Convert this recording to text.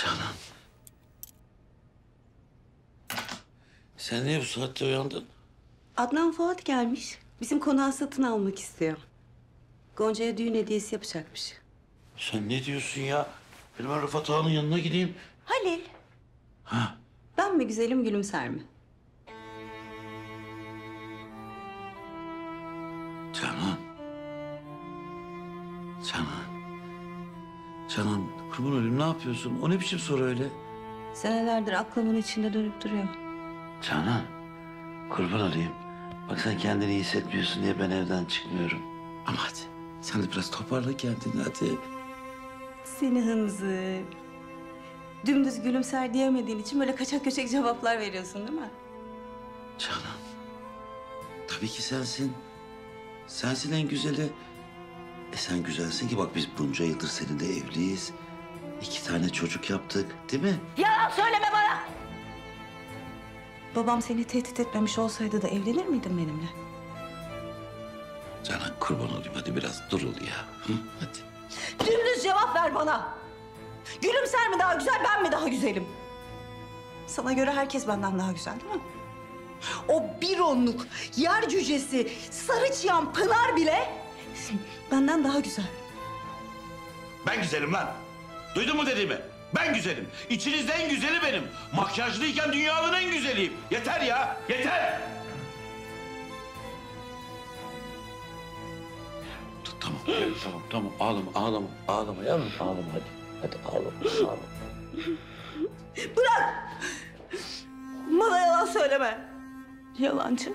Canan. Sen niye bu saatte uyandın? Adnan Fuat gelmiş. Bizim konağı satın almak istiyor. Gonca'ya düğün hediyesi yapacakmış. Sen ne diyorsun ya? Ben Rıfat Ağa'nın yanına gideyim. Halil. Ha? Ben mi güzelim Gülümser mi? Canan. Canan. Canan kurban olayım ne yapıyorsun? O ne biçim soru öyle? Senelerdir aklımın içinde dönüp duruyor. Canan. Kurban olayım. Bak sen kendini iyi hissetmiyorsun diye ben evden çıkmıyorum. Ama hadi. Sen de biraz toparla kendini hadi. Seni hınzır. Dümdüz Gülümser diyemediğin için böyle kaçak göçek cevaplar veriyorsun değil mi? Canan. Tabii ki sensin. Sensin en güzeli. Sen güzelsin ki bak biz bunca yıldır seninle evliyiz. 2 tane çocuk yaptık değil mi? Yalan söyleme bana! Babam seni tehdit etmemiş olsaydı da evlenir miydin benimle? Canan kurban olayım hadi biraz durul ya. Hı? Hadi. Dümdüz cevap ver bana! Gülümser mi daha güzel, ben mi daha güzelim? Sana göre herkes benden daha güzel değil mi? O bir onluk yer cücesi, sarı çıyan Pınar bile benden daha güzel. Ben güzelim lan. Duydun mu dediğimi? Ben güzelim. İçinizde en güzeli benim. Makyajlıyken dünyanın en güzeliyim. Yeter ya, yeter. Tamam. Ağlama yavrum, ağlama hadi. Hadi ağlama. Bırak! Bana yalan söyleme. Yalancı.